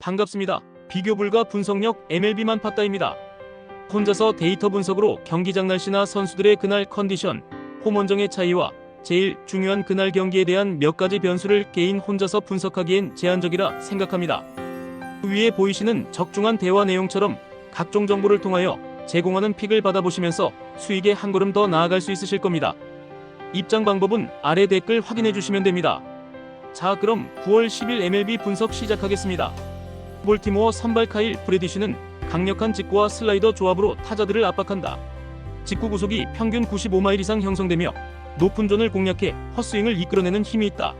반갑습니다. 비교 불가 분석력 MLB만 팠다입니다. 혼자서 데이터 분석으로 경기장 날씨나 선수들의 그날 컨디션, 홈 원정의 차이와 제일 중요한 그날 경기에 대한 몇 가지 변수를 개인 혼자서 분석하기엔 제한적이라 생각합니다. 위에 보이시는 적중한 대화 내용처럼 각종 정보를 통하여 제공하는 픽을 받아보시면서 수익에 한 걸음 더 나아갈 수 있으실 겁니다. 입장 방법은 아래 댓글 확인해 주시면 됩니다. 자, 그럼 9월 10일 MLB 분석 시작하겠습니다. 볼티모어 선발 카일 브래디쉬는 강력한 직구와 슬라이더 조합으로 타자들을 압박한다. 직구 구속이 평균 95마일 이상 형성되며 높은 존을 공략해 헛스윙을 이끌어내는 힘이 있다.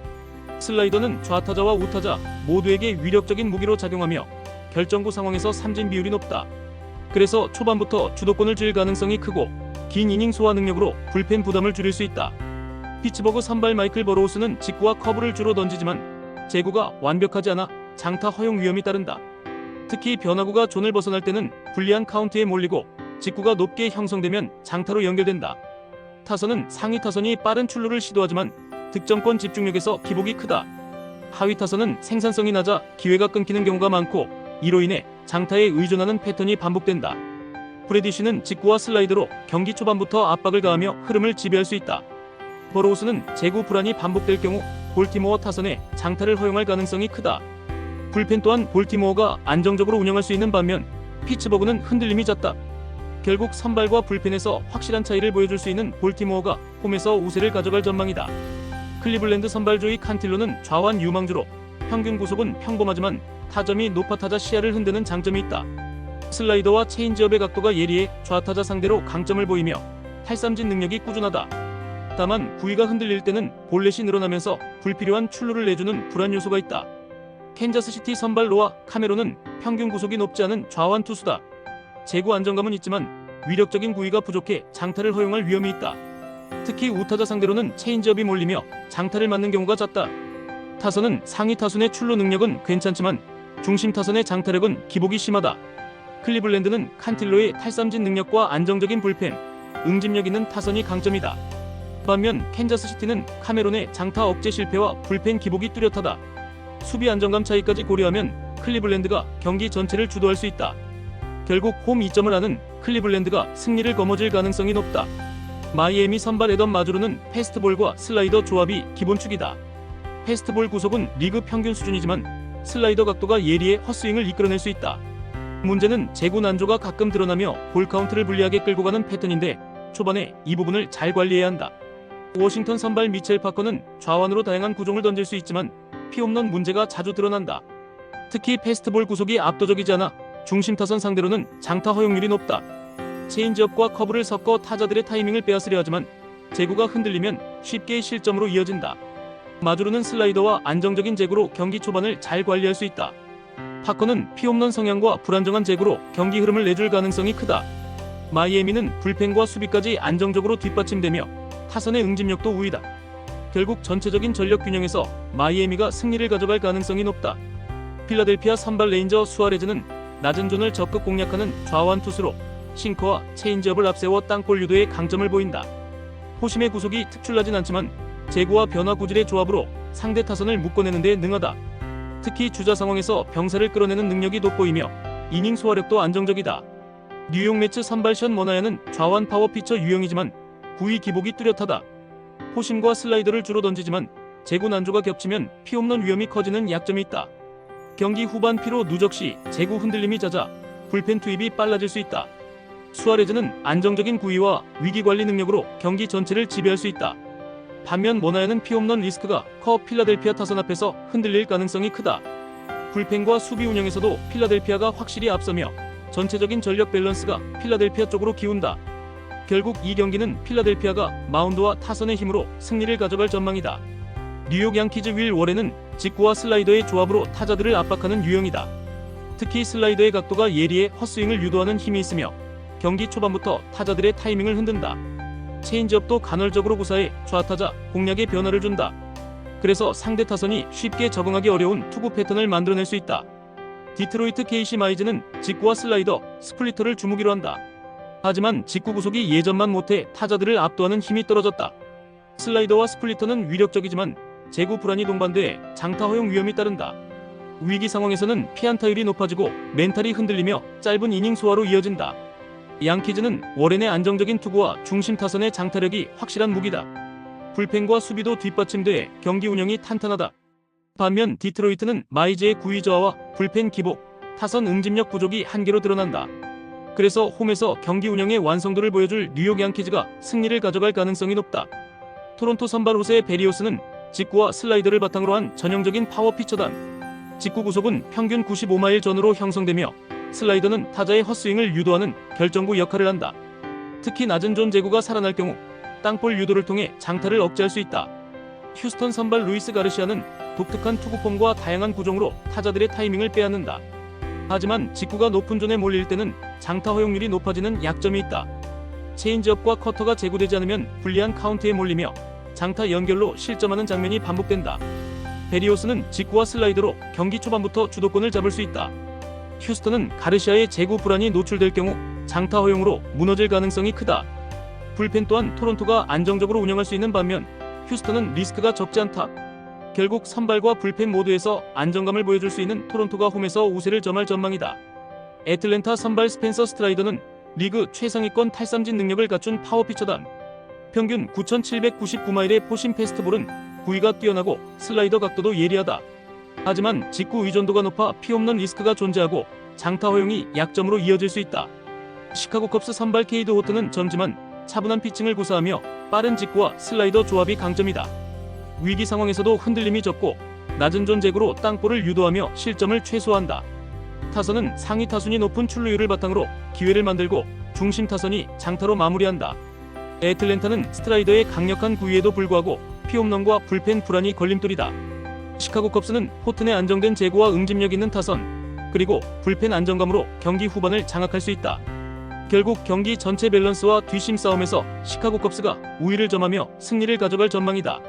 슬라이더는 좌타자와 우타자 모두에게 위력적인 무기로 작용하며 결정구 상황에서 삼진 비율이 높다. 그래서 초반부터 주도권을 쥘 가능성이 크고 긴 이닝 소화 능력으로 불펜 부담을 줄일 수 있다. 피츠버그 선발 마이클 버로우스는 직구와 커브를 주로 던지지만 제구가 완벽하지 않아 장타 허용 위험이 따른다. 특히 변화구가 존을 벗어날 때는 불리한 카운트에 몰리고 직구가 높게 형성되면 장타로 연결된다. 타선은 상위 타선이 빠른 출루를 시도하지만 득점권 집중력에서 기복이 크다. 하위 타선은 생산성이 낮아 기회가 끊기는 경우가 많고 이로 인해 장타에 의존하는 패턴이 반복된다. 브래디쉬는 직구와 슬라이더로 경기 초반부터 압박을 가하며 흐름을 지배할 수 있다. 버로우스는 제구 불안이 반복될 경우 볼티모어 타선에 장타를 허용할 가능성이 크다. 불펜 또한 볼티모어가 안정적으로 운영할 수 있는 반면 피츠버그는 흔들림이 잦다. 결국 선발과 불펜에서 확실한 차이를 보여줄 수 있는 볼티모어가 홈에서 우세를 가져갈 전망이다. 클리블랜드 선발 조이 칸틸로는 좌완 유망주로 평균 구속은 평범하지만 타점이 높아 타자 시야를 흔드는 장점이 있다. 슬라이더와 체인지업의 각도가 예리해 좌타자 상대로 강점을 보이며 탈삼진 능력이 꾸준하다. 다만 구위가 흔들릴 때는 볼넷이 늘어나면서 불필요한 출루를 내주는 불안 요소가 있다. 캔자스시티 선발 로아 카메론은 평균 구속이 높지 않은 좌완 투수다. 제구 안정감은 있지만 위력적인 구위가 부족해 장타를 허용할 위험이 있다. 특히 우타자 상대로는 체인지업이 몰리며 장타를 맞는 경우가 잦다. 타선은 상위 타순의 출루 능력은 괜찮지만 중심 타선의 장타력은 기복이 심하다. 클리블랜드는 칸틸로의 탈삼진 능력과 안정적인 불펜, 응집력 있는 타선이 강점이다. 반면 캔자스시티는 카메론의 장타 억제 실패와 불펜 기복이 뚜렷하다. 수비 안정감 차이까지 고려하면 클리블랜드가 경기 전체를 주도할 수 있다. 결국 홈 2점을 하는 클리블랜드가 승리를 거머쥘 가능성이 높다. 마이애미 선발 에던 마주르는 패스트볼과 슬라이더 조합이 기본축이다. 패스트볼 구속은 리그 평균 수준이지만 슬라이더 각도가 예리해 헛스윙을 이끌어낼 수 있다. 문제는 제구 난조가 가끔 드러나며 볼 카운트를 불리하게 끌고 가는 패턴인데 초반에 이 부분을 잘 관리해야 한다. 워싱턴 선발 미첼 파커는 좌완으로 다양한 구종을 던질 수 있지만 피홈런 문제가 자주 드러난다. 특히 패스트볼 구속이 압도적이지 않아 중심 타선 상대로는 장타 허용률이 높다. 체인지업과 커브를 섞어 타자들의 타이밍을 빼앗으려 하지만 제구가 흔들리면 쉽게 실점으로 이어진다. 마주르는 슬라이더와 안정적인 제구로 경기 초반을 잘 관리할 수 있다. 파커는 피홈런 성향과 불안정한 제구로 경기 흐름을 내줄 가능성이 크다. 마이애미는 불펜과 수비까지 안정적으로 뒷받침되며 타선의 응집력도 우위다. 결국 전체적인 전력 균형에서 마이애미가 승리를 가져갈 가능성이 높다. 필라델피아 선발 레인저 수아레즈는 낮은 존을 적극 공략하는 좌완 투수로 싱커와 체인지업을 앞세워 땅볼 유도의 강점을 보인다. 포심의 구속이 특출나진 않지만 제구와 변화 구질의 조합으로 상대 타선을 묶어내는 데 능하다. 특히 주자 상황에서 병사를 끌어내는 능력이 돋보이며 이닝 소화력도 안정적이다. 뉴욕 매츠 선발 션 머나야는 좌완 파워 피처 유형이지만 구위 기복이 뚜렷하다. 포심과 슬라이더를 주로 던지지만 제구 난조가 겹치면 피홈런 위험이 커지는 약점이 있다. 경기 후반 피로 누적 시 제구 흔들림이 잦아 불펜 투입이 빨라질 수 있다. 수아레즈는 안정적인 구위와 위기관리 능력으로 경기 전체를 지배할 수 있다. 반면 머나야는 피홈런 리스크가 커 필라델피아 타선 앞에서 흔들릴 가능성이 크다. 불펜과 수비 운영에서도 필라델피아가 확실히 앞서며 전체적인 전력 밸런스가 필라델피아 쪽으로 기운다. 결국 이 경기는 필라델피아가 마운드와 타선의 힘으로 승리를 가져갈 전망이다. 뉴욕 양키즈 윌 워렌은 직구와 슬라이더의 조합으로 타자들을 압박하는 유형이다. 특히 슬라이더의 각도가 예리해 헛스윙을 유도하는 힘이 있으며 경기 초반부터 타자들의 타이밍을 흔든다. 체인지업도 간헐적으로 구사해 좌타자 공략에 변화를 준다. 그래서 상대 타선이 쉽게 적응하기 어려운 투구 패턴을 만들어낼 수 있다. 디트로이트 KC 마이즈는 직구와 슬라이더, 스플리터를 주무기로 한다. 하지만 직구 구속이 예전만 못해 타자들을 압도하는 힘이 떨어졌다. 슬라이더와 스플리터는 위력적이지만 제구 불안이 동반돼 장타 허용 위험이 따른다. 위기 상황에서는 피안 타율이 높아지고 멘탈이 흔들리며 짧은 이닝 소화로 이어진다. 양키즈는 워렌의 안정적인 투구와 중심 타선의 장타력이 확실한 무기다. 불펜과 수비도 뒷받침돼 경기 운영이 탄탄하다. 반면 디트로이트는 마이즈의 구위 저하와 불펜 기복, 타선 응집력 부족이 한계로 드러난다. 그래서 홈에서 경기 운영의 완성도를 보여줄 뉴욕 양키즈가 승리를 가져갈 가능성이 높다. 토론토 선발 호세의 베리오스는 직구와 슬라이더를 바탕으로 한 전형적인 파워 피처단. 직구 구속은 평균 95마일 전후로 형성되며 슬라이더는 타자의 헛스윙을 유도하는 결정구 역할을 한다. 특히 낮은 존 제구가 살아날 경우 땅볼 유도를 통해 장타를 억제할 수 있다. 휴스턴 선발 루이스 가르시아는 독특한 투구폼과 다양한 구종으로 타자들의 타이밍을 빼앗는다. 하지만 직구가 높은 존에 몰릴 때는 장타 허용률이 높아지는 약점이 있다. 체인지업과 커터가 제구되지 않으면 불리한 카운트에 몰리며 장타 연결로 실점하는 장면이 반복된다. 베리오스는 직구와 슬라이더로 경기 초반부터 주도권을 잡을 수 있다. 휴스턴은 가르시아의 제구 불안이 노출될 경우 장타 허용으로 무너질 가능성이 크다. 불펜 또한 토론토가 안정적으로 운영할 수 있는 반면 휴스턴은 리스크가 적지 않다. 결국 선발과 불펜 모두에서 안정감을 보여줄 수 있는 토론토가 홈에서 우세를 점할 전망이다. 애틀랜타 선발 스펜서 스트라이더는 리그 최상위권 탈삼진 능력을 갖춘 파워피처단. 평균 9,799마일의 포심 패스트볼은 구위가 뛰어나고 슬라이더 각도도 예리하다. 하지만 직구 의존도가 높아 피홈런 리스크가 존재하고 장타 허용이 약점으로 이어질 수 있다. 시카고 컵스 선발 케이드 호트는 젊지만 차분한 피칭을 구사하며 빠른 직구와 슬라이더 조합이 강점이다. 위기 상황에서도 흔들림이 적고 낮은 존 제구로 땅볼을 유도하며 실점을 최소화한다. 타선은 상위 타순이 높은 출루율을 바탕으로 기회를 만들고 중심 타선이 장타로 마무리한다. 애틀랜타는 스트라이더의 강력한 구위에도 불구하고 피홈런과 불펜 불안이 걸림돌이다. 시카고 컵스는 포튼의 안정된 제구와 응집력 있는 타선, 그리고 불펜 안정감으로 경기 후반을 장악할 수 있다. 결국 경기 전체 밸런스와 뒷심 싸움에서 시카고 컵스가 우위를 점하며 승리를 가져갈 전망이다.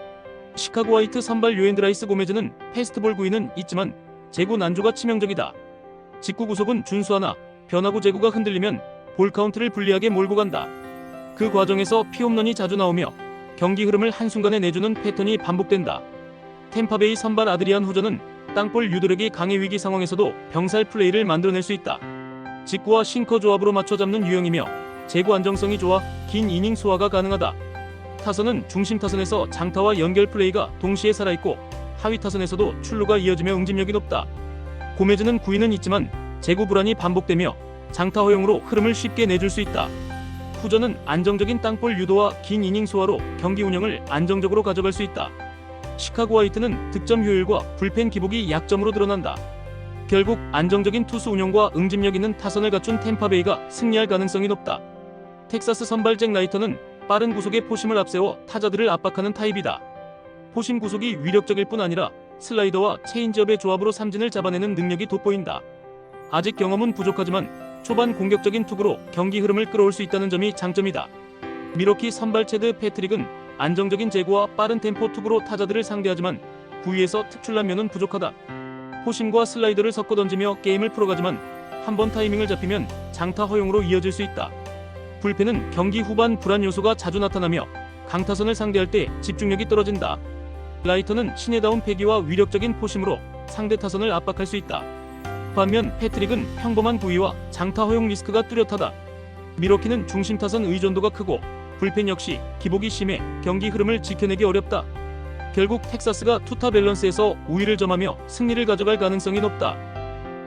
시카고 화이트 선발 요앤드라이스 고메즈는 패스트볼 구위는 있지만 제구 난조가 치명적이다. 직구 구속은 준수하나 변화구 제구가 흔들리면 볼 카운트를 불리하게 몰고 간다. 그 과정에서 피홈런이 자주 나오며 경기 흐름을 한순간에 내주는 패턴이 반복된다. 템파베이 선발 아드리안 후저는 땅볼 유도력이 강해 위기 상황에서도 병살 플레이를 만들어낼 수 있다. 직구와 싱커 조합으로 맞춰 잡는 유형이며 제구 안정성이 좋아 긴 이닝 소화가 가능하다. 타선은 중심 타선에서 장타와 연결 플레이가 동시에 살아있고 하위 타선에서도 출루가 이어지며 응집력이 높다. 고메즈는 구위는 있지만 제구 불안이 반복되며 장타 허용으로 흐름을 쉽게 내줄 수 있다. 후저는 안정적인 땅볼 유도와 긴 이닝 소화로 경기 운영을 안정적으로 가져갈 수 있다. 시카고 화이트는 득점 효율과 불펜 기복이 약점으로 드러난다. 결국 안정적인 투수 운영과 응집력 있는 타선을 갖춘 템파베이가 승리할 가능성이 높다. 텍사스 선발 잭 라이터는 빠른 구속에 포심을 앞세워 타자들을 압박하는 타입이다. 포심 구속이 위력적일 뿐 아니라 슬라이더와 체인지업의 조합으로 삼진을 잡아내는 능력이 돋보인다. 아직 경험은 부족하지만 초반 공격적인 투구로 경기 흐름을 끌어올 수 있다는 점이 장점이다. 미러키 선발 체드 패트릭은 안정적인 제구와 빠른 템포 투구로 타자들을 상대하지만 구위에서 특출난 면은 부족하다. 포심과 슬라이더를 섞어 던지며 게임을 풀어가지만 한번 타이밍을 잡히면 장타 허용으로 이어질 수 있다. 불펜은 경기 후반 불안 요소가 자주 나타나며 강타선을 상대할 때 집중력이 떨어진다. 라이터는 신에다운 패기와 위력적인 포심으로 상대 타선을 압박할 수 있다. 반면 패트릭은 평범한 구위와 장타 허용 리스크가 뚜렷하다. 미러키는 중심 타선 의존도가 크고 불펜 역시 기복이 심해 경기 흐름을 지켜내기 어렵다. 결국 텍사스가 투타 밸런스에서 우위를 점하며 승리를 가져갈 가능성이 높다.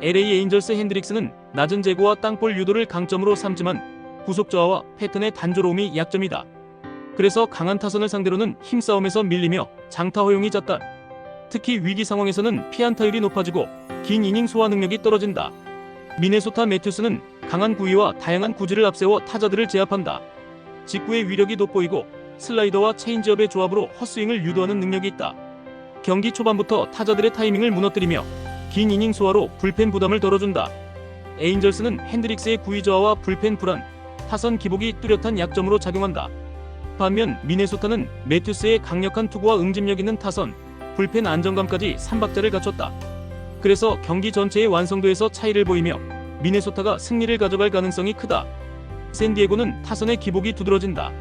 LA 에인절스 핸드릭스는 낮은 제구와 땅볼 유도를 강점으로 삼지만 구속 저하와 패턴의 단조로움이 약점이다. 그래서 강한 타선을 상대로는 힘싸움에서 밀리며 장타 허용이 잦다. 특히 위기 상황에서는 피안타율이 높아지고 긴 이닝 소화 능력이 떨어진다. 미네소타 매튜스는 강한 구위와 다양한 구질을 앞세워 타자들을 제압한다. 직구의 위력이 돋보이고 슬라이더와 체인지업의 조합으로 헛스윙을 유도하는 능력이 있다. 경기 초반부터 타자들의 타이밍을 무너뜨리며 긴 이닝 소화로 불펜 부담을 덜어준다. 에인절스는 핸드릭스의 구위 저하와 불펜 불안, 타선 기복이 뚜렷한 약점으로 작용한다. 반면 미네소타는 매튜스의 강력한 투구와 응집력 있는 타선, 불펜 안정감까지 3박자를 갖췄다. 그래서 경기 전체의 완성도에서 차이를 보이며 미네소타가 승리를 가져갈 가능성이 크다. 샌디에고는 타선의 기복이 두드러진다.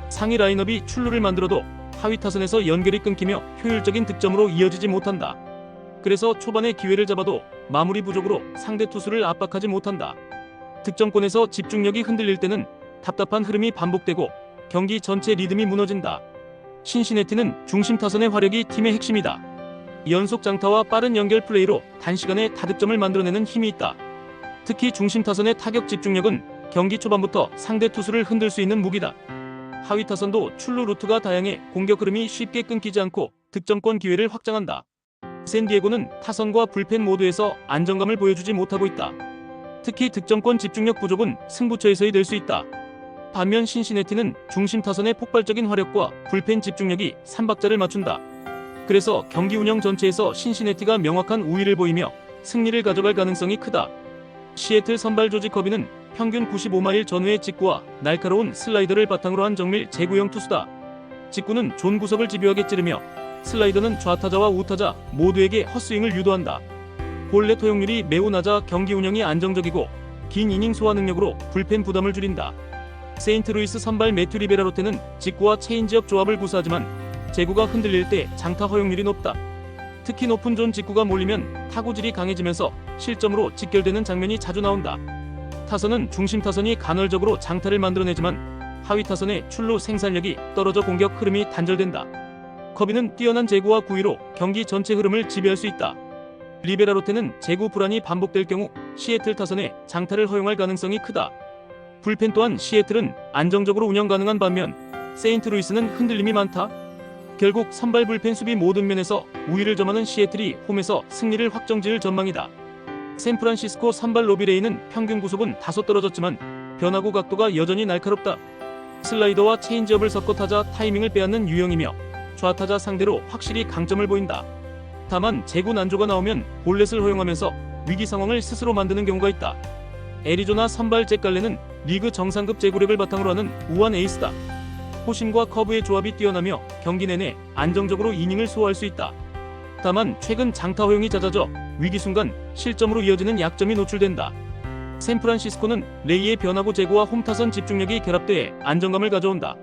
상위 라인업이 출루를 만들어도 하위 타선에서 연결이 끊기며 효율적인 득점으로 이어지지 못한다. 그래서 초반에 기회를 잡아도 마무리 부족으로 상대 투수를 압박하지 못한다. 득점권에서 집중력이 흔들릴 때는 답답한 흐름이 반복되고 경기 전체 리듬이 무너진다. 신시내티는 중심 타선의 화력이 팀의 핵심이다. 연속 장타와 빠른 연결 플레이로 단시간에 다득점을 만들어내는 힘이 있다. 특히 중심 타선의 타격 집중력은 경기 초반부터 상대 투수를 흔들 수 있는 무기다. 하위 타선도 출루 루트가 다양해 공격 흐름이 쉽게 끊기지 않고 득점권 기회를 확장한다. 샌디에고는 타선과 불펜 모두에서 안정감을 보여주지 못하고 있다. 특히 득점권 집중력 부족은 승부처에서의 될 수 있다. 반면 신시내티는 중심 타선의 폭발적인 화력과 불펜 집중력이 삼박자를 맞춘다. 그래서 경기 운영 전체에서 신시내티가 명확한 우위를 보이며 승리를 가져갈 가능성이 크다. 시애틀 선발 조지 커비는 평균 95마일 전후의 직구와 날카로운 슬라이더를 바탕으로 한 정밀 제구형 투수다. 직구는 존 구석을 집요하게 찌르며 슬라이더는 좌타자와 우타자 모두에게 헛스윙을 유도한다. 본래 토용률이 매우 낮아 경기 운영이 안정적이고 긴 이닝 소화 능력으로 불펜 부담을 줄인다. 세인트루이스 선발 매튜 리베라로테는 직구와 체인지업 조합을 구사하지만 제구가 흔들릴 때 장타 허용률이 높다. 특히 높은 존 직구가 몰리면 타구질이 강해지면서 실점으로 직결되는 장면이 자주 나온다. 타선은 중심 타선이 간헐적으로 장타를 만들어내지만 하위 타선의 출루 생산력이 떨어져 공격 흐름이 단절된다. 커비는 뛰어난 제구와 구위로 경기 전체 흐름을 지배할 수 있다. 리베라로테는 제구 불안이 반복될 경우 시애틀 타선에 장타를 허용할 가능성이 크다. 불펜 또한 시애틀은 안정적으로 운영 가능한 반면 세인트루이스는 흔들림이 많다. 결국 선발 불펜 수비 모든 면에서 우위를 점하는 시애틀이 홈에서 승리를 확정지을 전망이다. 샌프란시스코 선발 로비레이는 평균 구속은 다소 떨어졌지만 변화구 각도가 여전히 날카롭다. 슬라이더와 체인지업을 섞어 타자 타이밍을 빼앗는 유형이며 좌타자 상대로 확실히 강점을 보인다. 다만 제구 난조가 나오면 볼넷을 허용하면서 위기 상황을 스스로 만드는 경우가 있다. 애리조나 선발 잭 갈레는 리그 정상급 제구력을 바탕으로 하는 우한 에이스다. 포심과 커브의 조합이 뛰어나며 경기 내내 안정적으로 이닝을 소화할 수 있다. 다만 최근 장타 허용이 잦아져 위기 순간 실점으로 이어지는 약점이 노출된다. 샌프란시스코는 레이의 변화구 제구와 홈타선 집중력이 결합돼 안정감을 가져온다.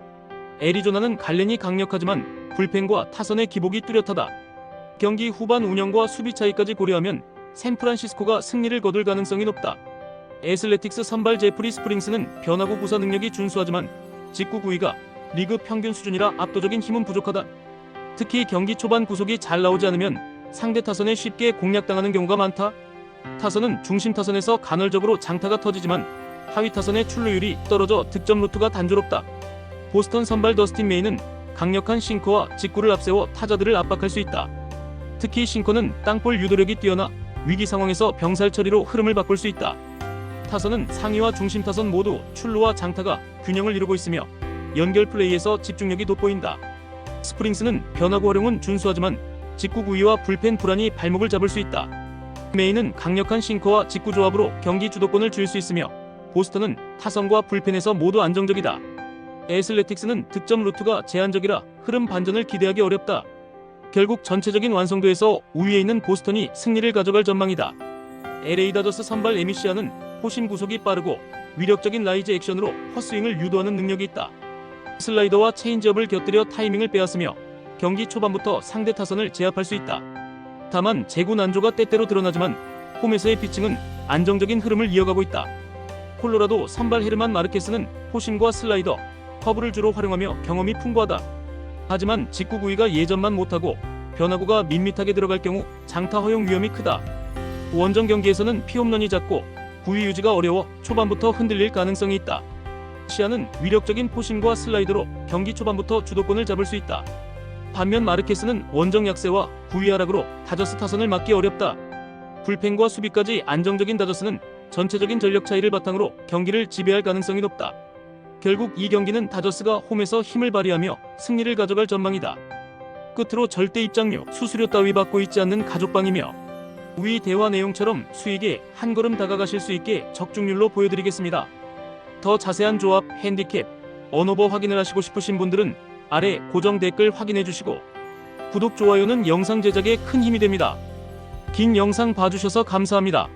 애리조나는 갈렌이 강력하지만 불펜과 타선의 기복이 뚜렷하다. 경기 후반 운영과 수비 차이까지 고려하면 샌프란시스코가 승리를 거둘 가능성이 높다. 애슬레틱스 선발 제프리 스프링스는 변화구 구사 능력이 준수하지만 직구 구위가 리그 평균 수준이라 압도적인 힘은 부족하다. 특히 경기 초반 구속이 잘 나오지 않으면 상대 타선에 쉽게 공략당하는 경우가 많다. 타선은 중심 타선에서 간헐적으로 장타가 터지지만 하위 타선의 출루율이 떨어져 득점 루트가 단조롭다. 보스턴 선발 더스틴 메이는 강력한 싱커와 직구를 앞세워 타자들을 압박할 수 있다. 특히 싱커는 땅볼 유도력이 뛰어나 위기 상황에서 병살 처리로 흐름을 바꿀 수 있다. 타선은 상위와 중심 타선 모두 출루와 장타가 균형을 이루고 있으며 연결 플레이에서 집중력이 돋보인다. 스프링스는 변화구 활용은 준수하지만 직구 구위와 불펜 불안이 발목을 잡을 수 있다. 메이는 강력한 싱커와 직구 조합으로 경기 주도권을 줄 수 있으며 보스턴은 타선과 불펜에서 모두 안정적이다. 애슬레틱스는 득점 루트가 제한적이라 흐름 반전을 기대하기 어렵다. 결국 전체적인 완성도에서 우위에 있는 보스턴이 승리를 가져갈 전망이다. LA 다저스 선발 에미시아는 포심 구속이 빠르고 위력적인 라이즈 액션으로 헛스윙을 유도하는 능력이 있다. 슬라이더와 체인지업을 곁들여 타이밍을 빼앗으며 경기 초반부터 상대 타선을 제압할 수 있다. 다만 제구 난조가 때때로 드러나지만 홈에서의 피칭은 안정적인 흐름을 이어가고 있다. 콜로라도 선발 헤르만 마르케스는 포심과 슬라이더, 커브를 주로 활용하며 경험이 풍부하다. 하지만 직구 구위가 예전만 못하고 변화구가 밋밋하게 들어갈 경우 장타 허용 위험이 크다. 원정 경기에서는 피홈런이 잦고 구위 유지가 어려워 초반부터 흔들릴 가능성이 있다. 시아는 위력적인 포심과 슬라이더로 경기 초반부터 주도권을 잡을 수 있다. 반면 마르케스는 원정 약세와 구위 하락으로 다저스 타선을 막기 어렵다. 불펜과 수비까지 안정적인 다저스는 전체적인 전력 차이를 바탕으로 경기를 지배할 가능성이 높다. 결국 이 경기는 다저스가 홈에서 힘을 발휘하며 승리를 가져갈 전망이다. 끝으로 절대 입장료, 수수료 따위 받고 있지 않는 가족방이며 위 대화 내용처럼 수익에 한 걸음 다가가실 수 있게 적중률로 보여드리겠습니다. 더 자세한 조합, 핸디캡, 언오버 확인을 하시고 싶으신 분들은 아래 고정 댓글 확인해 주시고 구독, 좋아요는 영상 제작에 큰 힘이 됩니다. 긴 영상 봐주셔서 감사합니다.